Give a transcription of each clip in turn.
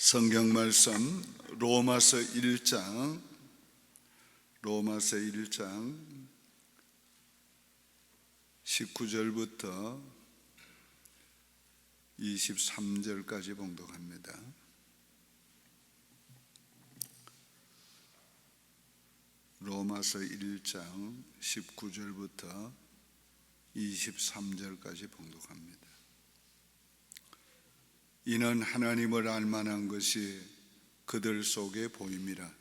성경 말씀 로마서 1장 19절부터 23절까지 봉독합니다. 로마서 1장 19절부터 23절까지 봉독합니다. 이는 하나님을 알만한 것이 그들 속에 보임이라.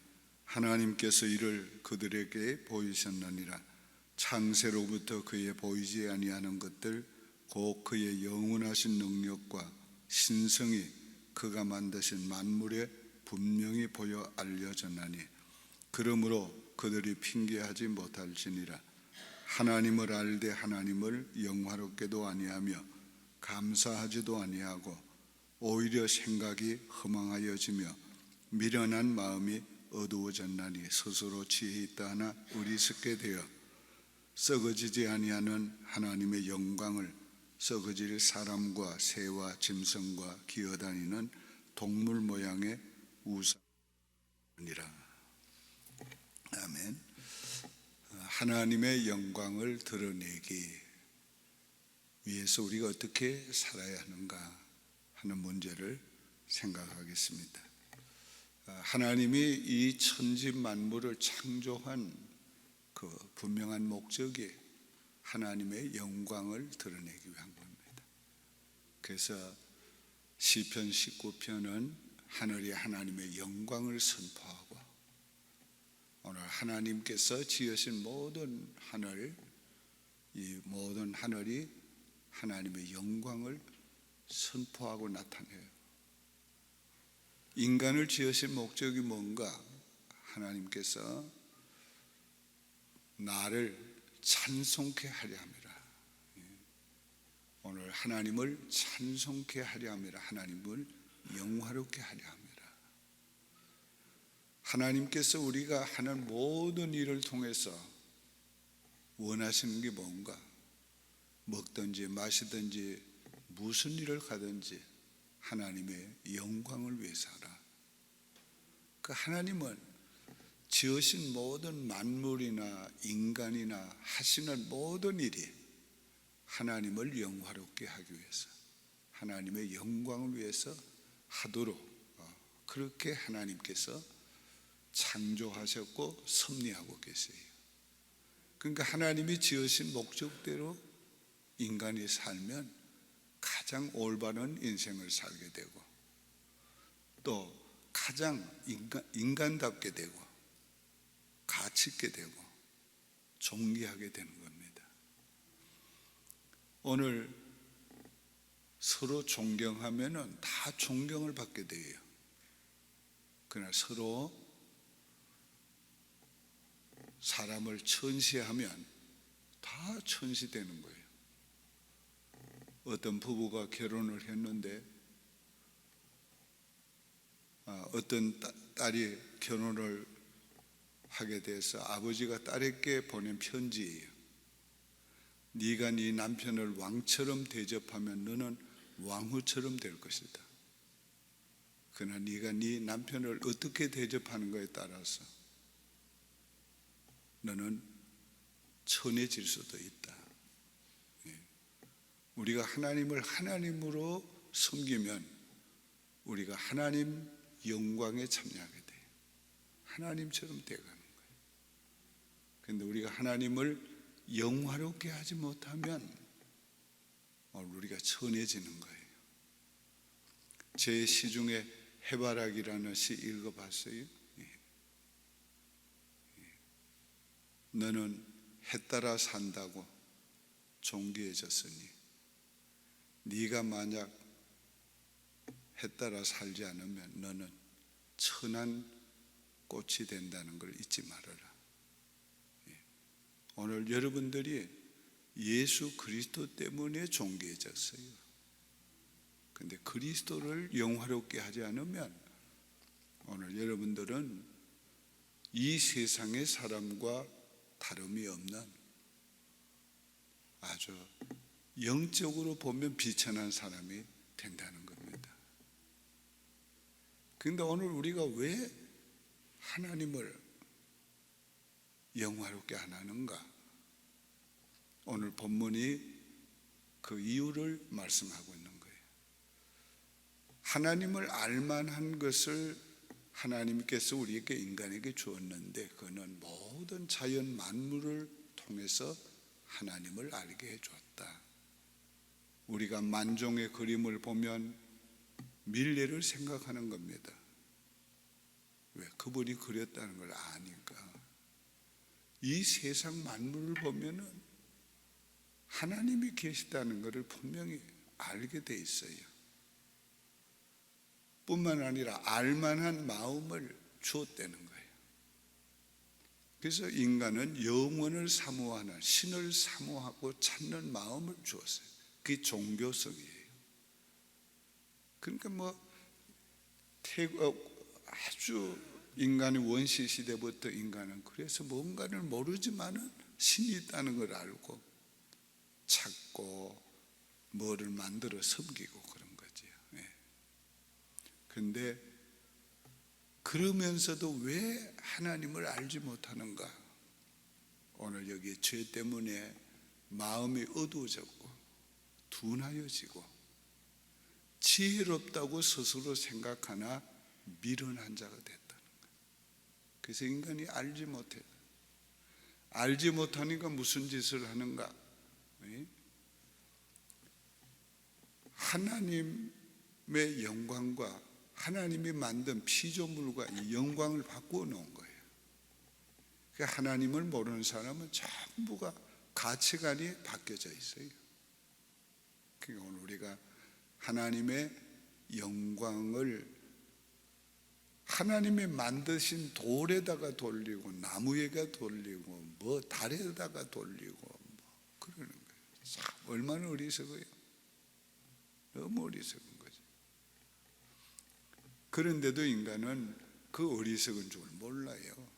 하나님께서 이를 그들에게 보이셨느니라. 창세로부터 그의 보이지 아니하는 것들 곧 그의 영원하신 능력과 신성이 그가 만드신 만물에 분명히 보여 알려졌나니 그러므로 그들이 핑계하지 못할지니라. 하나님을 알되 하나님을 영화롭게도 아니하며 감사하지도 아니하고 오히려 생각이 허망하여지며 미련한 마음이 어두워졌나니 스스로 지혜 있다 하나 어리석게 되어 썩어지지 아니하는 하나님의 영광을 썩어질 사람과 새와 짐승과 기어다니는 동물 모양의 우상이라. 아멘. 하나님의 영광을 드러내기 위해서 우리가 어떻게 살아야 하는가 하는 문제를 생각하겠습니다. 하나님이 이 천지 만물을 창조한 그 분명한 목적이 하나님의 영광을 드러내기 위한 겁니다. 그래서 시편 19편은 하늘이 하나님의 영광을 선포하고 오늘 하나님께서 지으신 모든 하늘, 이 모든 하늘이 하나님의 영광을 선포하고 나타내요. 인간을 지으신 목적이 뭔가? 하나님께서 나를 찬송케 하려 함이라. 오늘 하나님을 찬송케 하려 함이라. 하나님을 영화롭게 하려 함이라. 하나님께서 우리가 하는 모든 일을 통해서 원하시는 게 뭔가? 먹든지 마시든지 무슨 일을 가든지 하나님의 영광을 위해서 하라. 그 하나님은 지으신 모든 만물이나 인간이나 하시는 모든 일이 하나님을 영화롭게 하기 위해서, 하나님의 영광을 위해서 하도록 그렇게 하나님께서 창조하셨고 섭리하고 계세요. 그러니까 하나님이 지으신 목적대로 인간이 살면 가장 올바른 인생을 살게 되고 또 가장 인간답게 되고 가치 있게 되고 존귀하게 되는 겁니다. 오늘 서로 존경하면은 다 존경을 받게 돼요. 그러나 서로 사람을 천시하면 다 천시되는 거예요. 어떤 부부가 결혼을 했는데 어떤 딸이 결혼을 하게 돼서 아버지가 딸에게 보낸 편지예요. 네가 네 남편을 왕처럼 대접하면 너는 왕후처럼 될 것이다. 그러나 네가 네 남편을 어떻게 대접하는 거에 따라서 너는 천해질 수도 있다. 우리가 하나님을 하나님으로 섬기면 우리가 하나님 영광에 참여하게 돼요. 하나님처럼 되어가는 거예요. 그런데 우리가 하나님을 영화롭게 하지 못하면 우리가 천해지는 거예요. 제 시 중에 해바라기라는 시 읽어봤어요? 너는 해 따라 산다고 존귀해졌으니 네가 만약 해 따라 살지 않으면 너는 천한 꽃이 된다는 걸 잊지 말아라. 오늘 여러분들이 예수 그리스도 때문에 존귀해졌어요. 그런데 그리스도를 영화롭게 하지 않으면 오늘 여러분들은 이 세상의 사람과 다름이 없는 아주 영적으로 보면 비천한 사람이 된다는 겁니다. 그런데 오늘 우리가 왜 하나님을 영화롭게 안 하는가? 오늘 본문이 그 이유를 말씀하고 있는 거예요. 하나님을 알만한 것을 하나님께서 우리에게 인간에게 주었는데, 그는 모든 자연 만물을 통해서 하나님을 알게 해주었다. 우리가 만종의 그림을 보면 밀레를 생각하는 겁니다. 왜? 그분이 그렸다는 걸 아니까. 이 세상 만물을 보면은 하나님이 계시다는 것을 분명히 알게 돼 있어요. 뿐만 아니라 알만한 마음을 주었다는 거예요. 그래서 인간은 영원을 사모하는, 신을 사모하고 찾는 마음을 주었어요. 그게 종교성이에요. 그러니까 아주 인간의 원시 시대부터 인간은 그래서 뭔가를 모르지만은 신이 있다는 걸 알고 찾고 뭐를 만들어 섬기고 그런 거죠. 그런데 그러면서도 왜 하나님을 알지 못하는가? 오늘 여기 죄 때문에 마음이 어두워졌고 둔하여지고 지혜롭다고 스스로 생각하나 미련한 자가 됐다는 거예요. 그래서 인간이 알지 못해. 알지 못하니까 무슨 짓을 하는가? 하나님의 영광과 하나님이 만든 피조물과 이 영광을 바꾸어 놓은 거예요. 그러니까 하나님을 모르는 사람은 전부가 가치관이 바뀌어져 있어요. 그러니까 오늘 우리가 하나님의 영광을 하나님이 만드신 돌에다가 돌리고 나무에다 돌리고 달에다가 돌리고 그러는 거예요. 참 얼마나 어리석어요. 너무 어리석은 거죠. 그런데도 인간은 그 어리석은 줄 몰라요.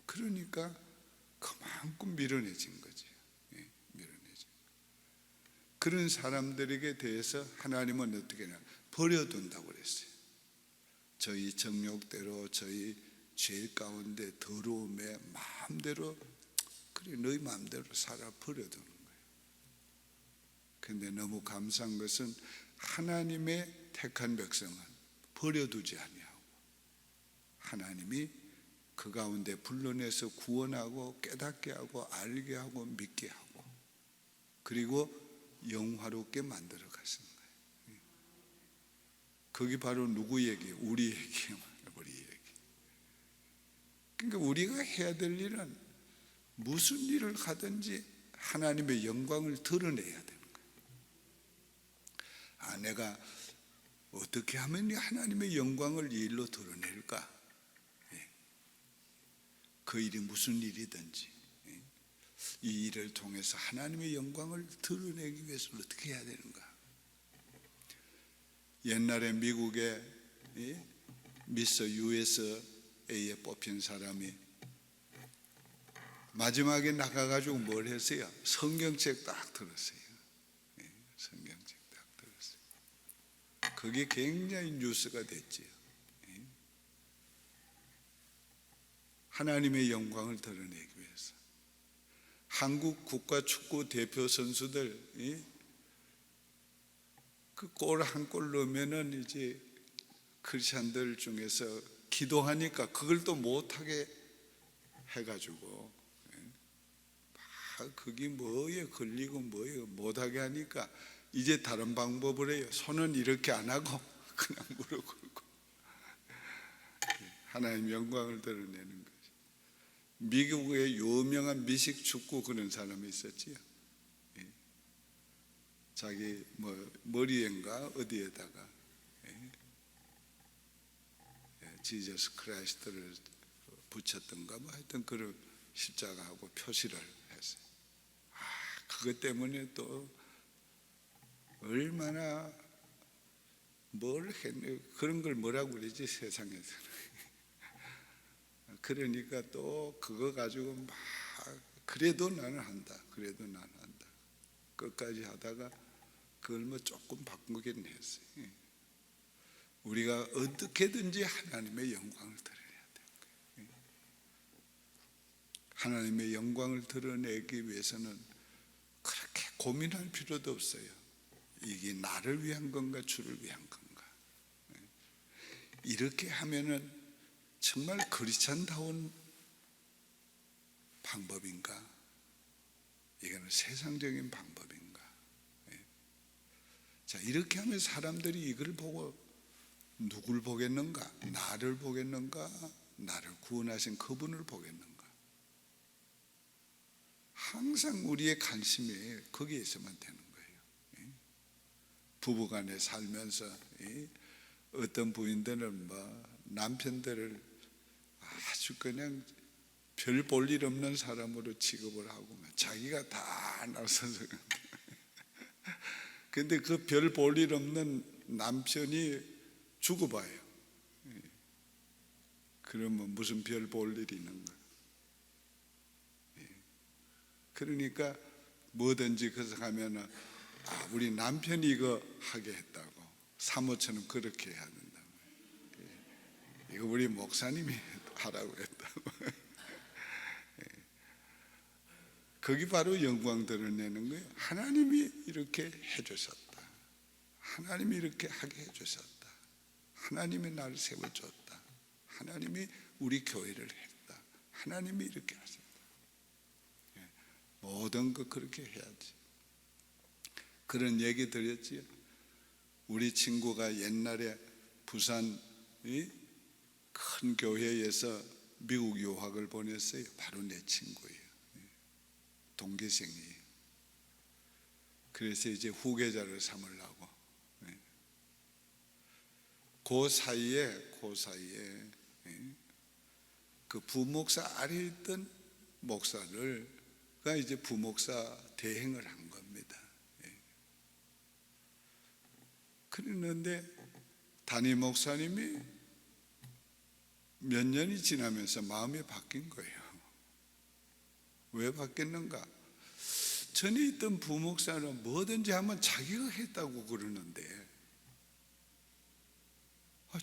그러니까 그만큼 미련해진 거죠. 미련해진. 그런 사람들에게 대해서 하나님은 어떻게 하냐? 버려둔다고 그랬어요. 저희 정욕대로 저희 죄 가운데 더러움에 마음대로 그래 너희 마음대로 살아 버려두는 거예요. 그런데 너무 감사한 것은 하나님의 택한 백성은 버려두지 아니하고 하나님이 그 가운데 불러내서 구원하고 깨닫게 하고 알게 하고 믿게 하고 그리고 영화롭게 만들어 가신 거예요. 그게 바로 누구 얘기? 우리 얘기예요. 우리 얘기. 그러니까 우리가 해야 될 일은 무슨 일을 하든지 하나님의 영광을 드러내야 되는 거예요. 내가 어떻게 하면 하나님의 영광을 이 일로 드러낼까? 그 일이 무슨 일이든지 이 일을 통해서 하나님의 영광을 드러내기 위해서 어떻게 해야 되는가? 옛날에 미국의 미스 USA에 뽑힌 사람이 마지막에 나가가지고 뭘 했어요? 성경책 딱 들었어요. 성경책 딱 들었어요. 그게 굉장히 뉴스가 됐지요. 하나님의 영광을 드러내기 위해서 한국 국가 축구 대표 선수들 그 골 한 골 넣으면은 이제 크리스찬들 중에서 기도하니까 그걸 또 못하게 해가지고 그게 뭐에 걸리고 뭐에 못하게 하니까 이제 다른 방법을 해요. 손은 이렇게 안 하고 그냥 무릎 꿇고 하나님 영광을 드러내는 거죠. 미국의 유명한 미식 축구 그런 사람이 있었지요. 자기 머리엔가 어디에다가 지저스 크라이스트를 붙였던가 하여튼 그런 십자가하고 표시를 했어요. 그것 때문에 또 얼마나 뭘 했네. 그런 걸 뭐라고 그러지 세상에서는. 그러니까 또 그거 가지고 막 그래도 나는 한다. 그래도 나는 한다. 끝까지 하다가 그걸 조금 바꾸긴 했어요. 우리가 어떻게든지 하나님의 영광을 드러내야 돼요. 하나님의 영광을 드러내기 위해서는 그렇게 고민할 필요도 없어요. 이게 나를 위한 건가 주를 위한 건가. 이렇게 하면은 정말 크리스찬다운 방법인가? 이거는 세상적인 방법인가? 자, 이렇게 하면 사람들이 이걸 보고 누굴 보겠는가? 나를 보겠는가? 나를 구원하신 그분을 보겠는가? 항상 우리의 관심이 거기에 있으면 되는 거예요. 부부간에 살면서 어떤 부인들은 남편들을 아주 그냥 별 볼 일 없는 사람으로 취급을 하고 자기가 다 나서서 근데 그 별 볼 일 없는 남편이 죽어봐요. 그러면 무슨 별 볼 일이 있는가? 그러니까 뭐든지 그래서 가면은 우리 남편이 이거 하게 했다고, 사모처럼 그렇게 해야 된다고, 이거 우리 목사님이 하라고 했다고. 거기 바로 영광 드러내는 거예요. 하나님이 이렇게 해주셨다. 하나님이 이렇게 하게 해주셨다. 하나님이 나를 세워줬다. 하나님이 우리 교회를 했다. 하나님이 이렇게 하셨다. 모든 거 그렇게 해야지. 그런 얘기 드렸지요. 우리 친구가 옛날에 부산 큰 교회에서 미국 유학을 보냈어요. 바로 내 친구예요. 동기생이에요. 그래서 이제 후계자를 삼으려고. 그 사이에 그 부목사 아래 있던 목사가 이제 부목사 대행을 한 겁니다. 그랬는데 담임 목사님이 몇 년이 지나면서 마음이 바뀐 거예요. 왜 바뀌었는가? 전에 있던 부목사는 뭐든지 하면 자기가 했다고 그러는데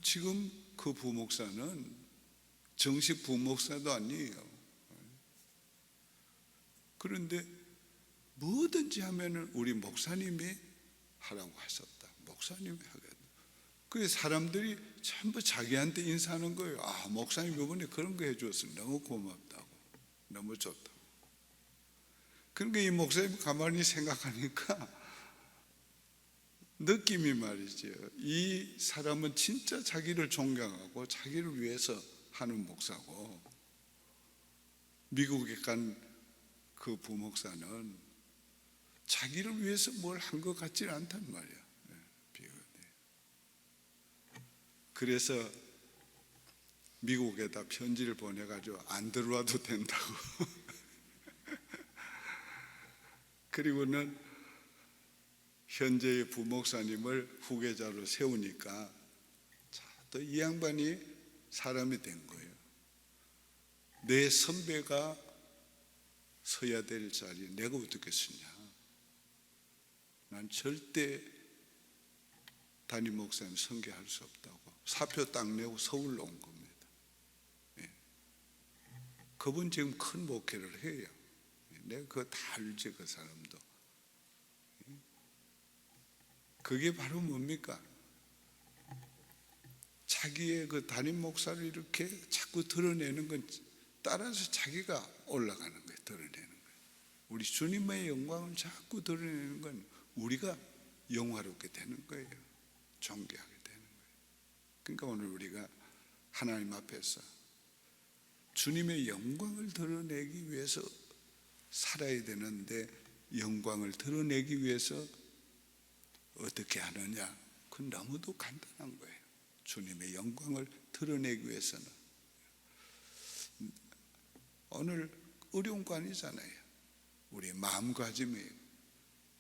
지금 그 부목사는 정식 부목사도 아니에요. 그런데 뭐든지 하면은 우리 목사님이 하라고 하셨다. 목사님이 하겠다. 그래서 사람들이 전부 자기한테 인사하는 거예요. 목사님 이번에 그런 거 해줬어. 너무 고맙다고. 너무 좋다고. 그러니까 이 목사님 가만히 생각하니까 느낌이 말이죠. 이 사람은 진짜 자기를 존경하고 자기를 위해서 하는 목사고, 미국에 간 그 부목사는 자기를 위해서 뭘 한 것 같지는 않단 말이야. 그래서 미국에다 편지를 보내가지고 안 들어와도 된다고. 그리고는 현재의 부목사님을 후계자로 세우니까 또 이 양반이 사람이 된 거예요. 내 선배가 서야 될 자리에 내가 어떻게 서냐. 난 절대 담임 목사님 선교할 수 없다고 사표 딱 내고 서울로 온 겁니다. 그분 지금 큰 목회를 해요. 내가 그거 다 알지. 그 사람도. 그게 바로 뭡니까? 자기의 그 담임 목사를 이렇게 자꾸 드러내는 건 따라서 자기가 올라가는 거예요. 드러내는 거예요. 우리 주님의 영광을 자꾸 드러내는 건 우리가 영화롭게 되는 거예요. 존귀하게 되는 거예요. 그러니까 오늘 우리가 하나님 앞에서 주님의 영광을 드러내기 위해서 살아야 되는데, 영광을 드러내기 위해서 어떻게 하느냐? 그건 너무도 간단한 거예요. 주님의 영광을 드러내기 위해서는 오늘 어려운 거 아니잖아요. 우리의 마음가짐이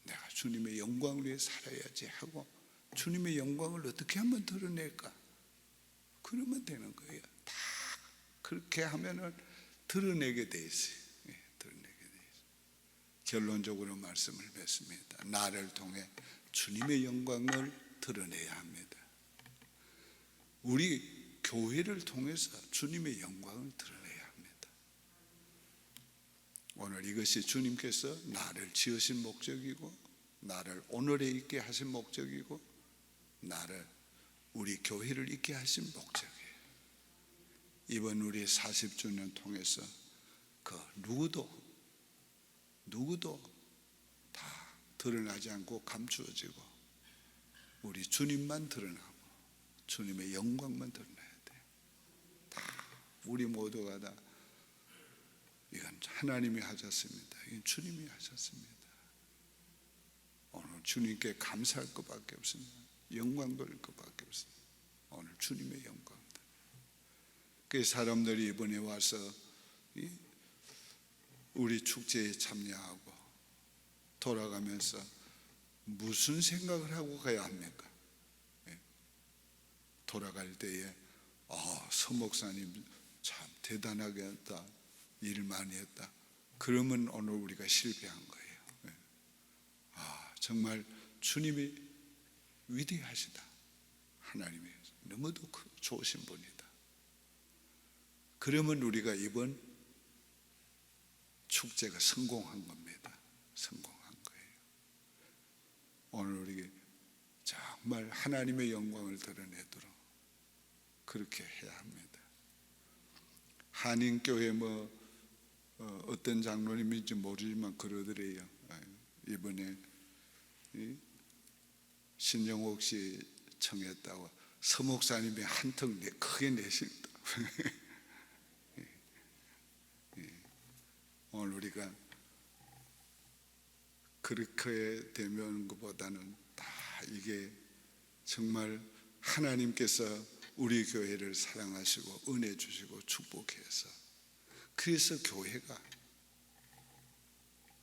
내가 주님의 영광을 위해 살아야지 하고, 주님의 영광을 어떻게 하면 드러낼까? 그러면 되는 거예요. 다 그렇게 하면은 드러내게 돼 있어요. 드러내게 돼 있어요. 결론적으로 말씀을 맺습니다. 나를 통해 주님의 영광을 드러내야 합니다. 우리 교회를 통해서 주님의 영광을 드러내야 합니다. 오늘 이것이 주님께서 나를 지으신 목적이고, 나를 오늘에 있게 하신 목적이고, 나를, 우리 교회를 있게 하신 목적이에요. 이번 우리 40주년 통해서 그 누구도 다 드러나지 않고 감추어지고 우리 주님만 드러나고 주님의 영광만 드러나야 돼요. 다 우리 모두가 다 이건 하나님이 하셨습니다. 이건 주님이 하셨습니다. 오늘 주님께 감사할 것밖에 없습니다. 영광 돌릴 것밖에 없습니다. 오늘 주님의 영광. 그 사람들이 이번에 와서 우리 축제에 참여하고 돌아가면서 무슨 생각을 하고 가야 합니까? 돌아갈 때에 서 목사님 참 대단하게 했다, 일 많이 했다, 그러면 오늘 우리가 실패한 거예요. 정말 주님이 위대하시다, 하나님이 너무도 좋으신 분이다, 그러면 우리가 이번 축제가 성공한 겁니다. 성공한 거예요. 오늘 우리 정말 하나님의 영광을 드러내도록 그렇게 해야 합니다. 한인교회 어떤 장로님인지 모르지만 그러더래요. 이번에 신영옥 씨 청했다고 서목사님이 한턱 크게 내실다. 오늘 우리가 그렇게 되면 것보다는 다 이게 정말 하나님께서 우리 교회를 사랑하시고 은혜 주시고 축복해서, 그래서 교회가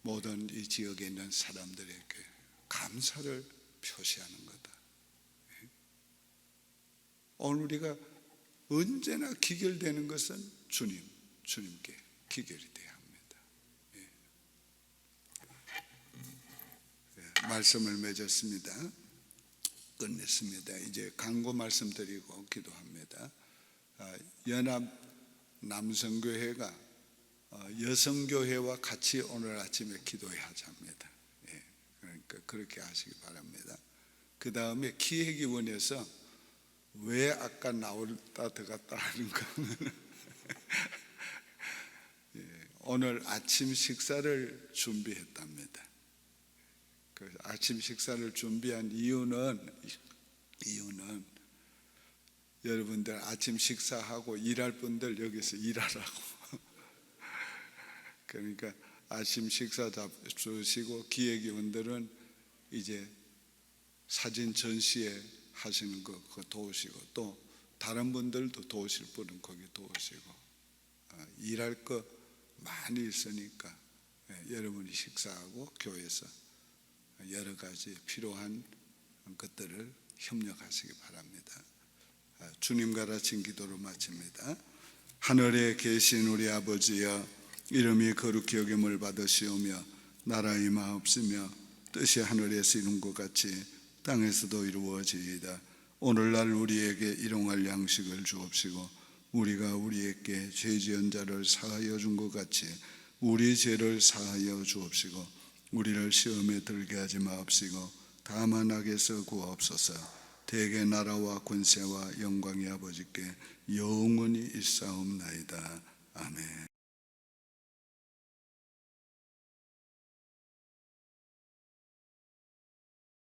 모든 이 지역에 있는 사람들에게 감사를 표시하는 거다. 오늘 우리가 언제나 기결되는 것은 주님께 기결이 돼야 합니다. 말씀을 맺었습니다. 끝냈습니다. 이제 간구 말씀드리고 기도합니다. 연합 남성교회가 여성교회와 같이 오늘 아침에 기도해야 합니다. 그러니까 그렇게 하시기 바랍니다. 그 다음에 기획위원회에서 왜 아까 나올다 들어갔다 하는가 오늘 아침 식사를 준비했답니다. 그 아침 식사를 준비한 이유는 여러분들 아침 식사하고 일할 분들 여기서 일하라고 그러니까 아침 식사 잡수시고 기획위원들은 이제 사진 전시회 하시는 거 그거 도우시고, 또 다른 분들도 도우실 분은 거기 도우시고, 일할 거 많이 있으니까 여러분이 식사하고 교회에서 여러 가지 필요한 것들을 협력하시기 바랍니다. 주님과 같이 기도로 마칩니다. 하늘에 계신 우리 아버지여, 이름이 거룩히 여김을 받으시오며 나라 임하옵시며 뜻이 하늘에서 이룬 것 같이 땅에서도 이루어지이다. 오늘날 우리에게 일용할 양식을 주옵시고 우리가 우리에게 죄 지은 자를 사하여 준 것 같이 우리 죄를 사하여 주옵시고 우리를 시험에 들게 하지 마옵시고 다만 악에서 구하옵소서. 대개 나라와 권세와 영광이 아버지께 영원히 있사옵나이다.